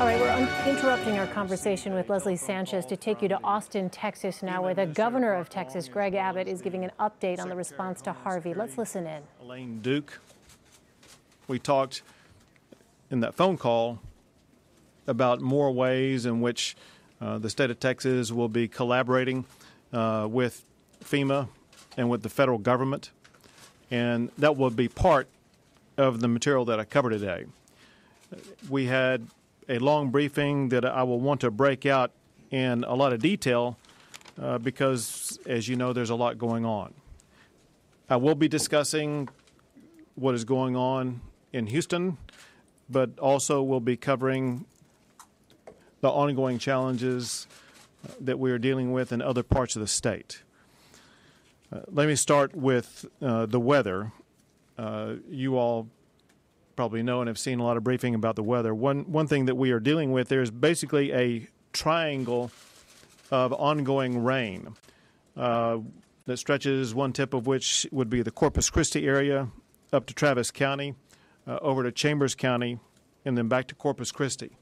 All right, we're interrupting our conversation with Leslie Sanchez to take you to Austin, Texas now, where the governor of Texas, Greg Abbott, is giving an update on the response to Harvey. Let's listen in. Elaine Duke, we talked in that phone call about more ways in which the state of Texas will be collaborating with FEMA and with the federal government, and that will be part of the material that I cover today. We had a long briefing that I will want to break out in a lot of detail because, as you know, there's a lot going on. I will be discussing what is going on in Houston, but also will be covering the ongoing challenges that we are dealing with in other parts of the state. Let me start with the weather. You all probably know and have seen a lot of briefing about the weather. One thing that we are dealing with, there's basically a triangle of ongoing rain that stretches, one tip of which would be the Corpus Christi area up to Travis County, over to Chambers County, and then back to Corpus Christi.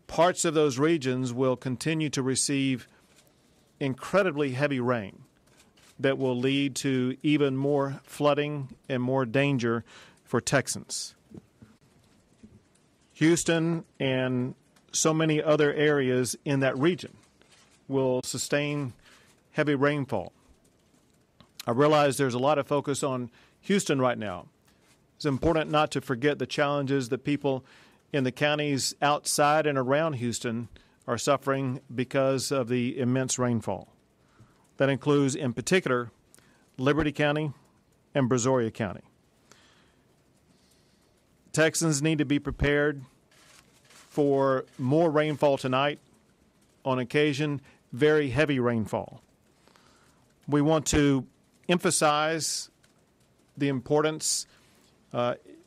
Parts of those regions will continue to receive incredibly heavy rain that will lead to even more flooding and more danger for Texans. Houston and so many other areas in that region will sustain heavy rainfall. I realize there's a lot of focus on Houston right now. It's important not to forget the challenges that people in the counties outside and around Houston are suffering because of the immense rainfall. That includes, in particular, Liberty County and Brazoria County. Texans need to be prepared for more rainfall tonight, on occasion, very heavy rainfall. We want to emphasize the importance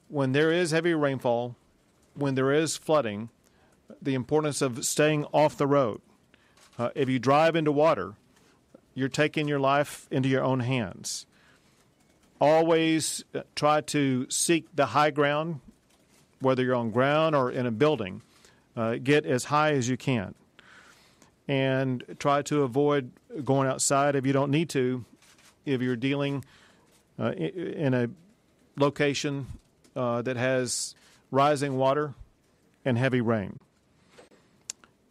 when there is heavy rainfall, when there is flooding, the importance of staying off the road. If you drive into water, you're taking your life into your own hands. Always try to seek the high ground, whether you're on ground or in a building. Get as high as you can. And try to avoid going outside if you don't need to, if you're dealing in a location that has rising water and heavy rain.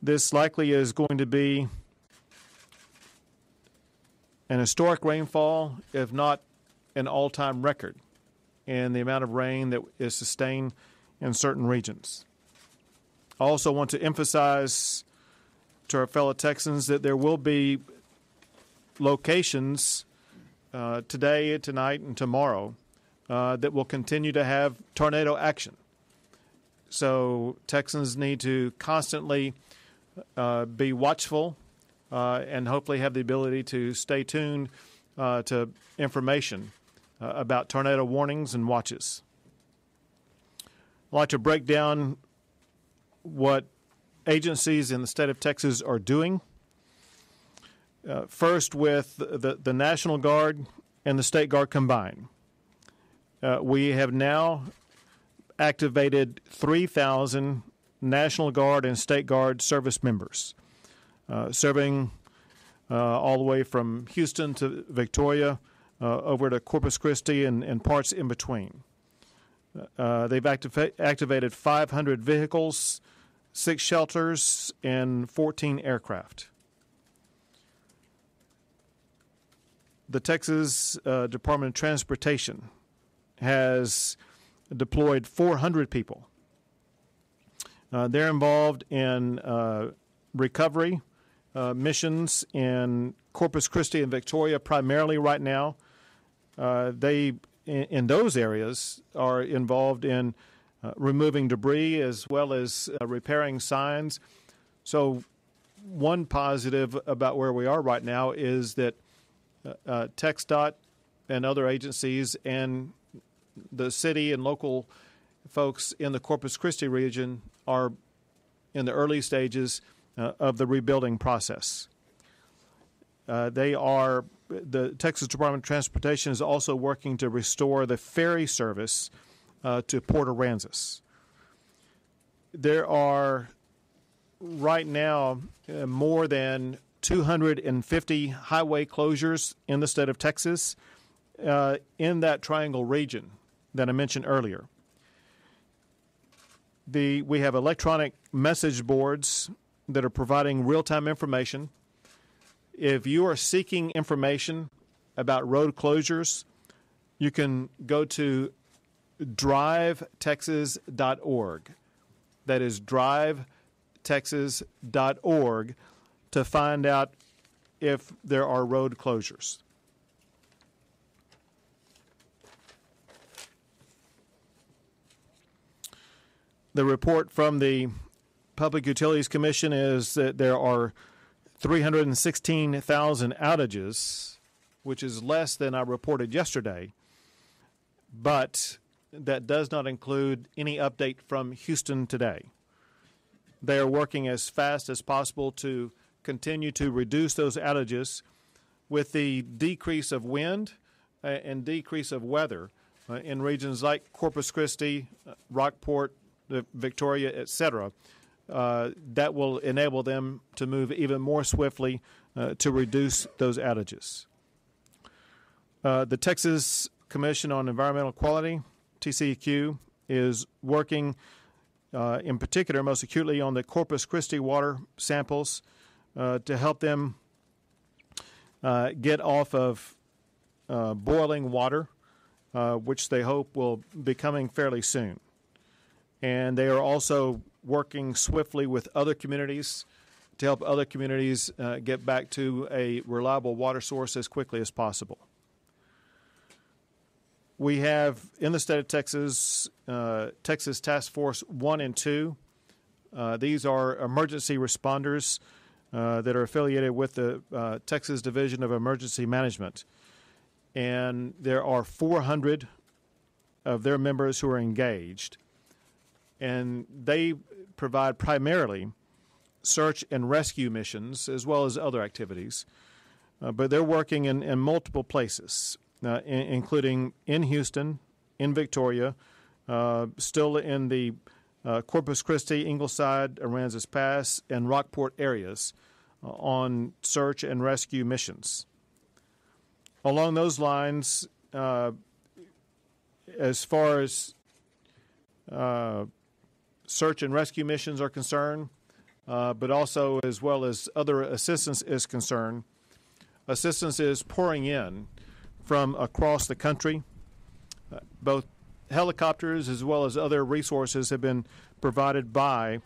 This likely is going to be an historic rainfall, if not an all-time record, in the amount of rain that is sustained in certain regions. I also want to emphasize to our fellow Texans that there will be locations today, tonight, and tomorrow that will continue to have tornado action. So Texans need to constantly be watchful and hopefully have the ability to stay tuned to information about tornado warnings and watches. I'd like to break down what agencies in the state of Texas are doing. First, with the National Guard and the State Guard combined. We have now activated 3,000 National Guard and State Guard service members, serving all the way from Houston to Victoria, over to Corpus Christi and parts in between. They've activated 500 vehicles, 6 shelters, and 14 aircraft. The Texas Department of Transportation has deployed 400 people. They're involved in recovery missions in Corpus Christi and Victoria primarily right now. They, in those areas, are involved in removing debris as well as repairing signs. So one positive about where we are right now is that TxDOT and other agencies and the city and local folks in the Corpus Christi region are in the early stages of the rebuilding process. The Texas Department of Transportation is also working to restore the ferry service to Port Aransas. there are right now more than 250 highway closures in the state of Texas in that triangle region that I mentioned earlier. We have electronic message boards that are providing real-time information. If you are seeking information about road closures, you can go to drivetexas.org. That is drivetexas.org to find out if there are road closures. The report from the Public Utilities Commission is that there are 316,000 outages, which is less than I reported yesterday, but that does not include any update from Houston today. They are working as fast as possible to continue to reduce those outages with the decrease of wind and decrease of weather in regions like Corpus Christi, Rockport, Victoria, etc. That will enable them to move even more swiftly to reduce those outages. The Texas Commission on Environmental Quality, TCEQ, is working in particular most acutely on the Corpus Christi water samples to help them get off of boiling water, which they hope will be coming fairly soon. And they are also working swiftly with other communities to help other communities get back to a reliable water source as quickly as possible. We have in the state of Texas, Texas Task Force 1 and 2. These are emergency responders that are affiliated with the Texas Division of Emergency Management. And there are 400 of their members who are engaged. And they provide primarily search and rescue missions as well as other activities. But they're working in multiple places, including in Houston, in Victoria, still in the Corpus Christi, Ingleside, Aransas Pass, and Rockport areas on search and rescue missions. Along those lines, as far as search and rescue missions are concerned, but also as well as other assistance is concerned, assistance is pouring in from across the country. Both helicopters as well as other resources have been provided by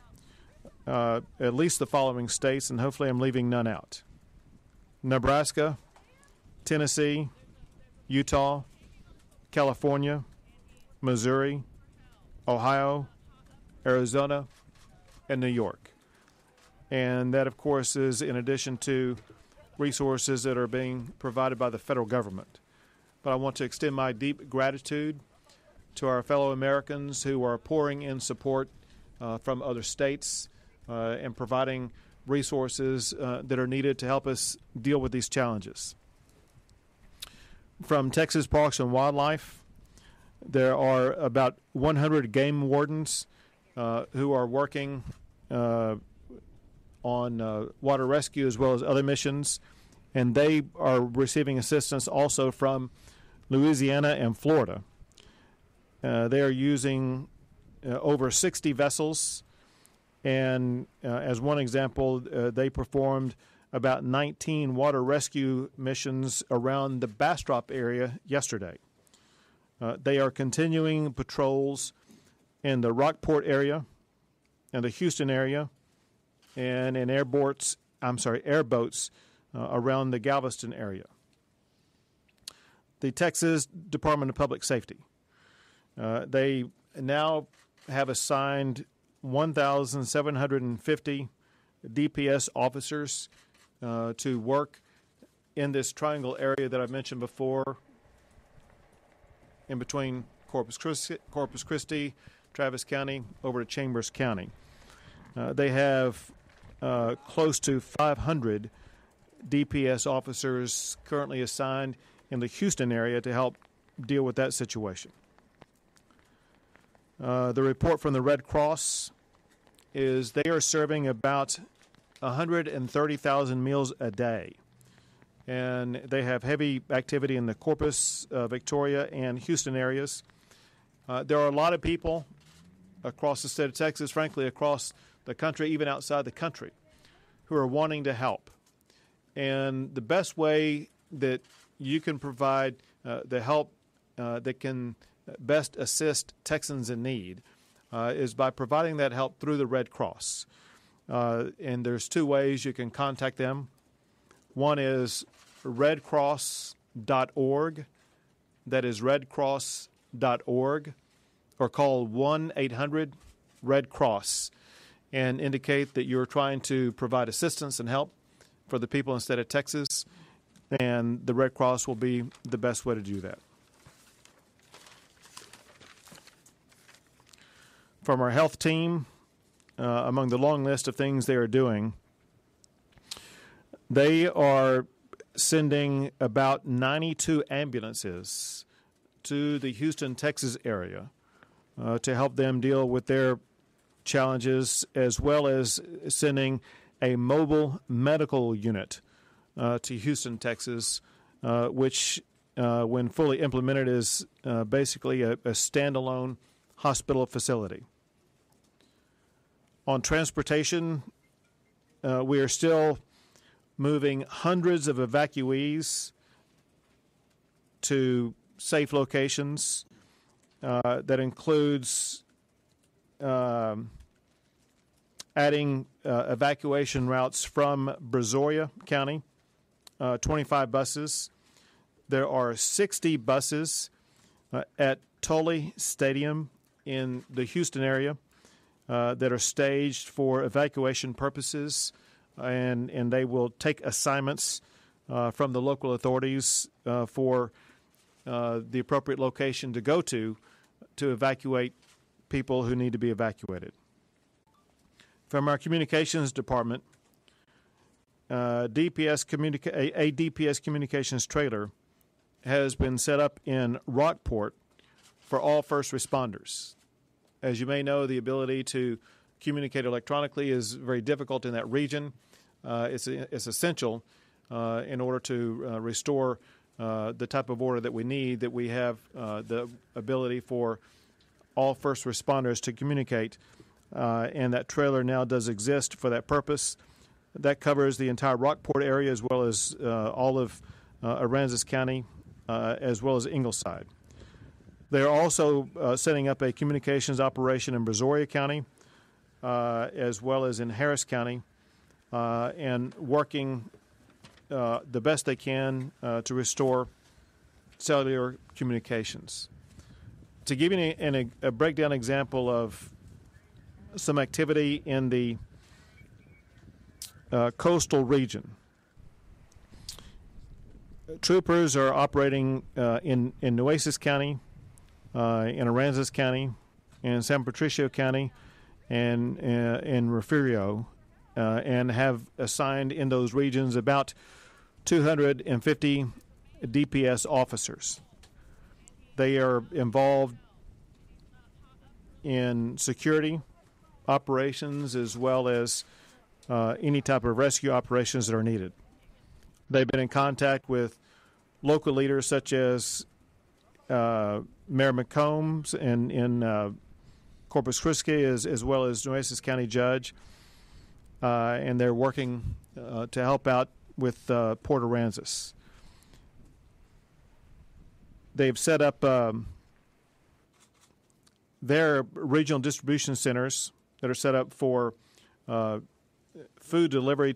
at least the following states, and hopefully I'm leaving none out: Nebraska, Tennessee, Utah, California, Missouri, Ohio, Arizona, and New York. And that, of course, is in addition to resources that are being provided by the federal government. But I want to extend my deep gratitude to our fellow Americans who are pouring in support from other states and providing resources that are needed to help us deal with these challenges. From Texas Parks and Wildlife, there are about 100 game wardens who are working on water rescue as well as other missions, and they are receiving assistance also from Louisiana and Florida. They are using over 60 vessels, and as one example, they performed about 19 water rescue missions around the Bastrop area yesterday. They are continuing patrols in the Rockport area and the Houston area, and in airboats around the Galveston area. The Texas Department of Public Safety, they now have assigned 1,750 DPS officers to work in this triangle area that I mentioned before, in between Corpus Christi, Travis County, over to Chambers County. They have close to 500 DPS officers currently assigned in the Houston area to help deal with that situation. The report from the Red Cross is they are serving about 130,000 meals a day. And they have heavy activity in the Corpus, Victoria, and Houston areas. There are a lot of people across the state of Texas, frankly, across the country, even outside the country, who are wanting to help. And the best way that you can provide the help that can best assist Texans in need is by providing that help through the Red Cross. And there's two ways you can contact them. One is redcross.org. That is redcross.org. Or call 1-800-RED-CROSS and indicate that you're trying to provide assistance and help for the people in the state of Texas. And the Red Cross will be the best way to do that. From our health team, among the long list of things they are doing, they are sending about 92 ambulances to the Houston, Texas area to help them deal with their challenges, as well as sending a mobile medical unit to Houston, Texas, which, when fully implemented, is basically a standalone hospital facility. On transportation, we are still moving hundreds of evacuees to safe locations. That includes adding evacuation routes from Brazoria County, 25 buses. There are 60 buses at Tully Stadium in the Houston area that are staged for evacuation purposes, and they will take assignments from the local authorities for the appropriate location to go to evacuate people who need to be evacuated. From our communications department, a DPS communications trailer has been set up in Rockport for all first responders. As you may know, the ability to communicate electronically is very difficult in that region. It's essential in order to restore the type of order that we need, that we have the ability for all first responders to communicate, and that trailer now does exist for that purpose. That covers the entire Rockport area, as well as all of Aransas County, as well as Ingleside. They are also setting up a communications operation in Brazoria County, as well as in Harris County, and working the best they can to restore cellular communications. To give you a breakdown example of some activity in the coastal region, troopers are operating in Nueces County, in Aransas County, in San Patricio County, and in Refugio, and have assigned in those regions about 250 DPS officers. They are involved in security operations, as well as any type of rescue operations that are needed. They've been in contact with local leaders such as Mayor McCombs in Corpus Christi, as well as Nueces County Judge, and they're working to help out with Port Aransas. They've set up their regional distribution centers that are set up for food delivery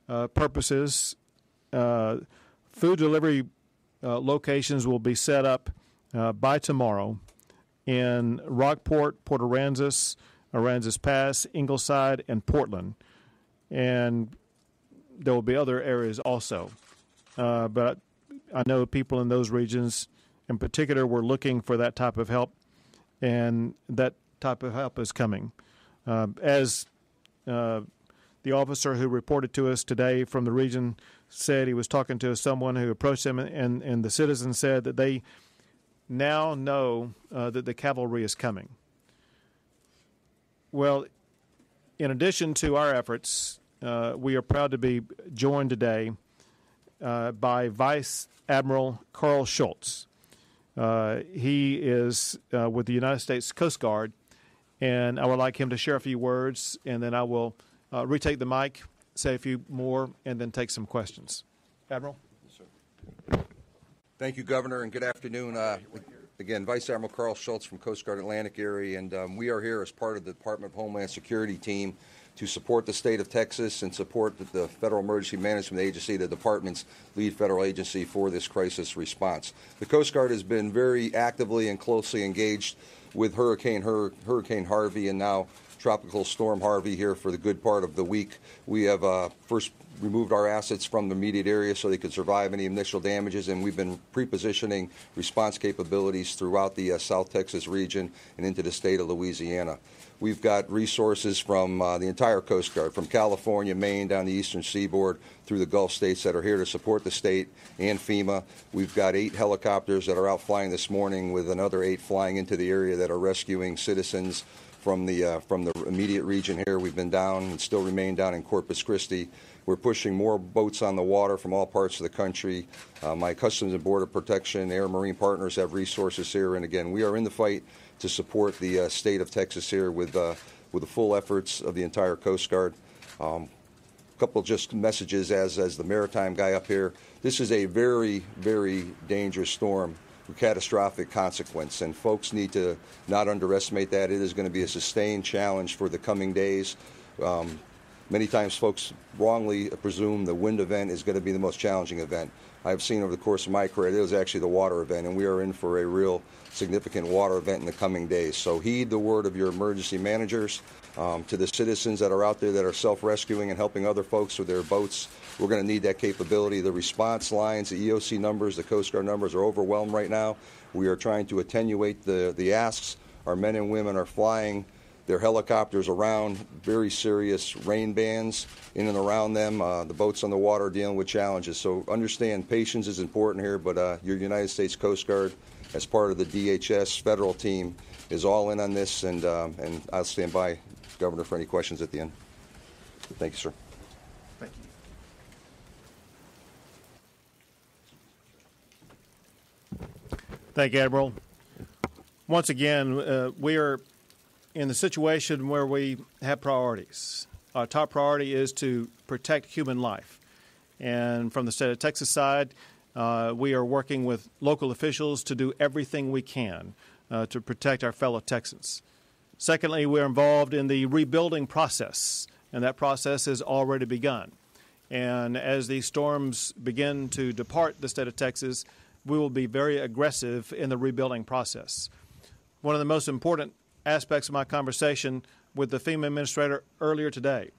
purposes. Food delivery locations will be set up by tomorrow in Rockport, Port Aransas, Aransas Pass, Ingleside, and Portland. And there will be other areas also. But I know people in those regions in particular were looking for that type of help, and that type of help is coming. As the officer who reported to us today from the region said, he was talking to someone who approached him, and the citizen said that they now know that the cavalry is coming. Well, in addition to our efforts, we are proud to be joined today by Vice Admiral Carl Schultz. He is with the United States Coast Guard, and I would like him to share a few words, and then I will retake the mic, say a few more, and then take some questions. Admiral? Yes, sir. Thank you, Governor, and good afternoon. Again, Vice Admiral Carl Schultz from Coast Guard Atlantic area, and we are here as part of the Department of Homeland Security team to support the state of Texas and support the Federal Emergency Management Agency, the department's lead federal agency for this crisis response. The Coast Guard has been very actively and closely engaged with Hurricane Harvey and now Tropical Storm Harvey here for the good part of the week. We have first removed our assets from the immediate area so they could survive any initial damages, and we've been pre-positioning response capabilities throughout the South Texas region and into the state of Louisiana. We've got resources from the entire Coast Guard, from California, Maine, down the eastern seaboard through the Gulf states that are here to support the state and FEMA. We've got 8 helicopters that are out flying this morning with another 8 flying into the area that are rescuing citizens from the immediate region here. We've been down and still remain down in Corpus Christi. We're pushing more boats on the water from all parts of the country. My Customs and Border Protection, Air Marine partners have resources here. And again, we are in the fight to support the state of Texas here with the full efforts of the entire Coast Guard. A couple just messages as the maritime guy up here. This is a very, very dangerous storm with catastrophic consequence, and folks need to not underestimate that. It is going to be a sustained challenge for the coming days. Many times folks wrongly presume the wind event is going to be the most challenging event. I've seen over the course of my career, it was actually the water event, and we are in for a real significant water event in the coming days. So heed the word of your emergency managers. To the citizens that are out there that are self-rescuing and helping other folks with their boats, we're going to need that capability. The response lines, the EOC numbers, the Coast Guard numbers are overwhelmed right now. We are trying to attenuate the asks. Our men and women are flying their helicopters around very serious rain bands in and around them. The boats on the water are dealing with challenges. So understand patience is important here, but your United States Coast Guard, as part of the DHS federal team, is all in on this, and I'll stand by, Governor, for any questions at the end. Thank you, sir. Thank you. Thank you, Admiral. Once again, we are in the situation where we have priorities. Our top priority is to protect human life. And from the state of Texas side, we are working with local officials to do everything we can to protect our fellow Texans. Secondly, we're involved in the rebuilding process, and that process has already begun. And as these storms begin to depart the state of Texas, we will be very aggressive in the rebuilding process. One of the most important aspects of my conversation with the FEMA administrator earlier today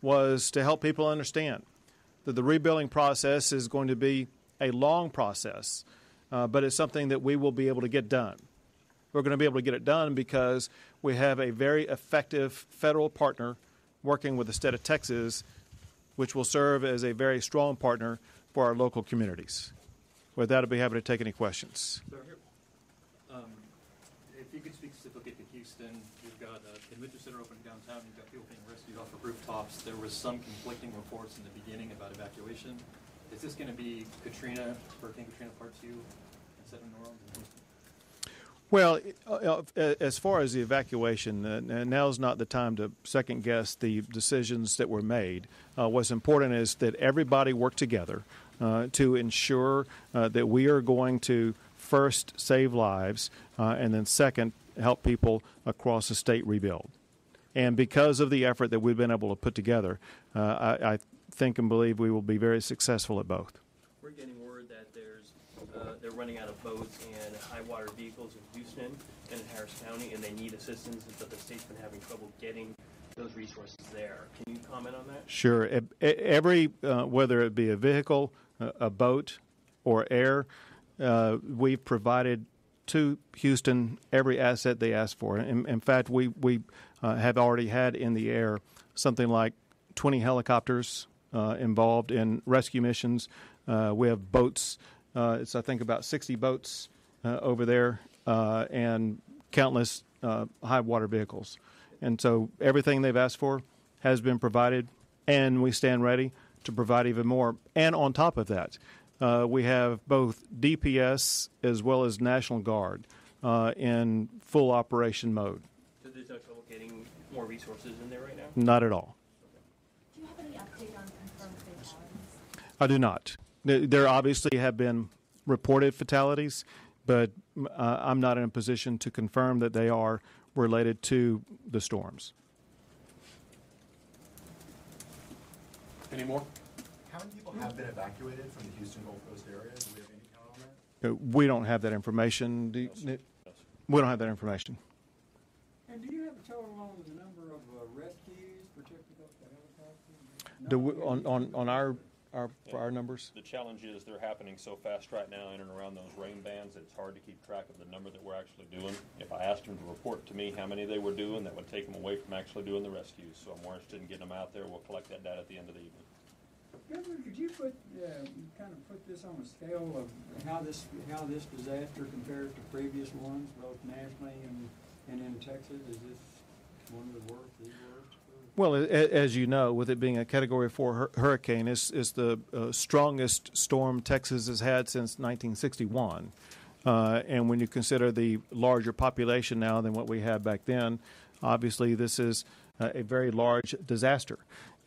was to help people understand that the rebuilding process is going to be a long process, but it's something that we will be able to get done. We're going to be able to get it done because we have a very effective federal partner working with the state of Texas, which will serve as a very strong partner for our local communities. With that, I'll be happy to take any questions. So here, if you could speak specifically to Houston, you've got the convention center open downtown, you've got people being rescued off of rooftops. There was some conflicting reports in the beginning about evacuation. Is this going to be Hurricane Katrina Part 2 instead of New Orleans? Well, as far as the evacuation, now's not the time to second-guess the decisions that were made. What's important is that everybody work together to ensure that we are going to first save lives and then second help people across the state rebuild. And because of the effort that we've been able to put together, I think and believe we will be very successful at both. We're getting word that they're running out of boats and high water vehicles in Houston and in Harris County, and they need assistance, but the state's been having trouble getting those resources there. Can you comment on that? Sure. Every whether it be a vehicle, a boat, or air, we've provided to Houston every asset they asked for. In fact, we have already had in the air something like 20 helicopters involved in rescue missions. We have boats. It's, I think, about 60 boats over there and countless high water vehicles. And so everything they've asked for, has been provided, and we stand ready to provide even more. And on top of that, we have both DPS as well as National Guard in full operation mode. So there's no trouble getting more resources in there right now? Not at all. Do you have any update on confirmed fatalities? I do not. There obviously have been reported fatalities, but I'm not in a position to confirm that they are related to the storms. Any more? How many people have been evacuated from the Houston Gulf Coast area? Do we have any count on that? We don't have that information. We don't have that information. And do you have a total on the number of rescues, particularly up the helicopter? Do we, for our numbers? The challenge is they're happening so fast right now in and around those rain bands that it's hard to keep track of the number that we're actually doing. If I asked them to report to me how many they were doing, that would take them away from actually doing the rescues. So I'm more interested in getting them out there. We'll collect that data at the end of the evening. Governor, could you kind of put this on a scale of how this disaster compares to previous ones, both nationally and in Texas? Is this one of the worst, the worst? Well, as you know, with it being a Category 4 hurricane, it's the strongest storm Texas has had since 1961. And when you consider the larger population now than what we had back then, obviously this is a very large disaster.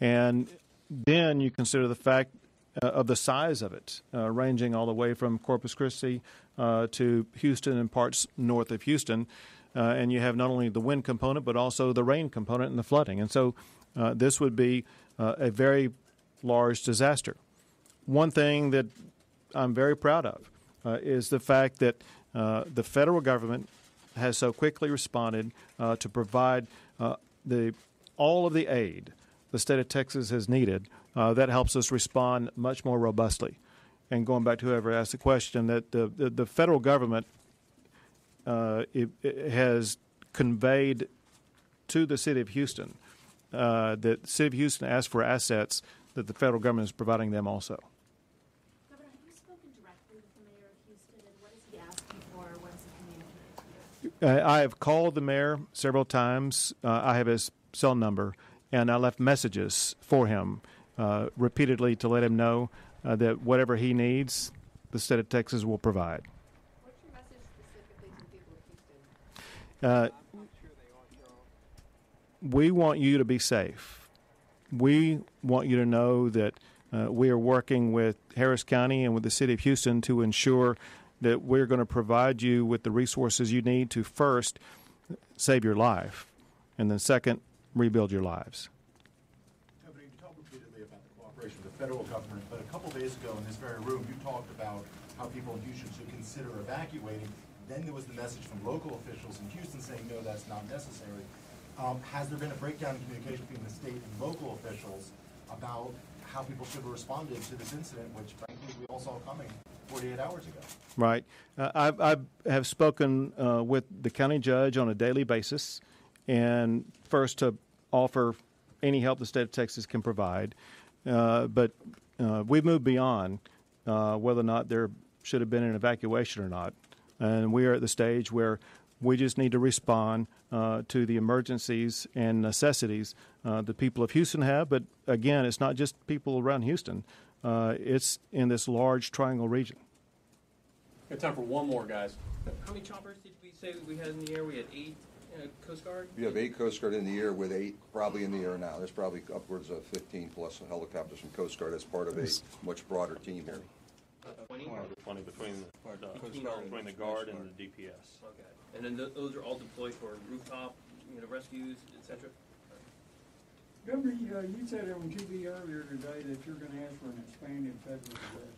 And then you consider the fact of the size of it, ranging all the way from Corpus Christi to Houston and parts north of Houston. And you have not only the wind component, but also the rain component and the flooding. And so this would be a very large disaster. One thing that I'm very proud of is the fact that the federal government has so quickly responded to provide all of the aid the state of Texas has needed. That helps us respond much more robustly. And going back to whoever asked the question, that the federal government it has conveyed to the city of Houston that the city of Houston asked for assets that the federal government is providing them also. Governor, have you spoken directly with the mayor of Houston, and what is he asking for, or what is he communicating to you? I have called the mayor several times. I have his cell number, and I left messages for him repeatedly to let him know that whatever he needs, the state of Texas will provide. What's your message specifically to the people of Houston? We want you to be safe. We want you to know that we are working with Harris County and with the city of Houston to ensure that we're going to provide you with the resources you need to first save your life, and then second, rebuild your lives. Governor, you talked repeatedly about the cooperation with the federal government, but a couple days ago in this very room, you talked about how people in Houston should consider evacuating. Then there was the message from local officials in Houston saying, no, that's not necessary. Has there been a breakdown in communication between the state and local officials about how people should have responded to this incident, which frankly we all saw coming 48 hours ago? Right. I have spoken with the county judge on a daily basis, and first to offer any help the state of Texas can provide. But we've moved beyond whether or not there should have been an evacuation or not. And we are at the stage where we just need to respond to the emergencies and necessities the people of Houston have. But again, it's not just people around Houston. It's in this large triangle region. Got time for one more, guys. How many choppers did we say we had in the air? We had 8 Coast Guard? We have 8 Coast Guard in the air with 8 probably in the air now. There's probably upwards of 15 plus helicopters from Coast Guard as part of a much broader team here. 20? 20 between the Guard and the DPS. Okay. And then those are all deployed for rooftop, rescues, etc.? Governor, you said on TV earlier today that you're going to ask for an expanded federal disaster relief.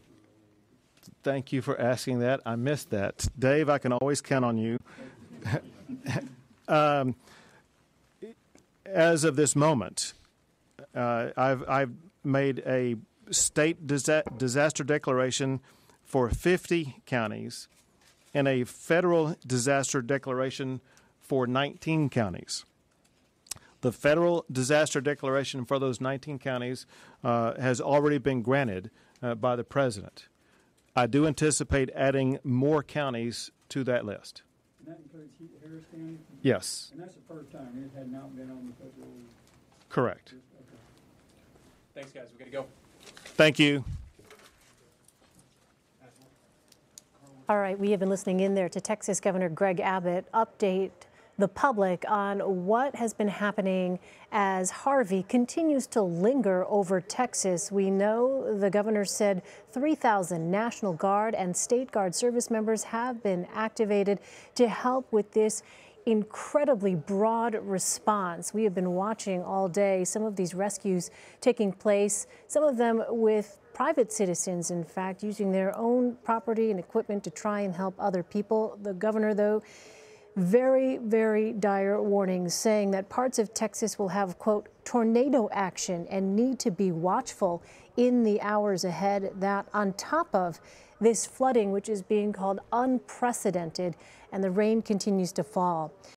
Thank you for asking that. I missed that. Dave, I can always count on you. As of this moment, I've made a state disaster declaration for 50 counties and a federal disaster declaration for 19 counties. The federal disaster declaration for those 19 counties has already been granted by the president. I do anticipate adding more counties to that list. And that includes Harris County? Yes. And that's the first time it had not been on the federal. Correct. Thanks, guys. We got to go. Thank you. All right, we have been listening in there to Texas Governor Greg Abbott update the public on what has been happening as Harvey continues to linger over Texas. We know the governor said 3,000 National Guard and State Guard service members have been activated to help with this incredibly broad response. We have been watching all day some of these rescues taking place, some of them with private citizens, in fact, using their own property and equipment to try and help other people. The governor, though, very, very dire warnings saying that parts of Texas will have, quote, tornado action and need to be watchful in the hours ahead. That on top of this flooding, which is being called unprecedented, and the rain continues to fall.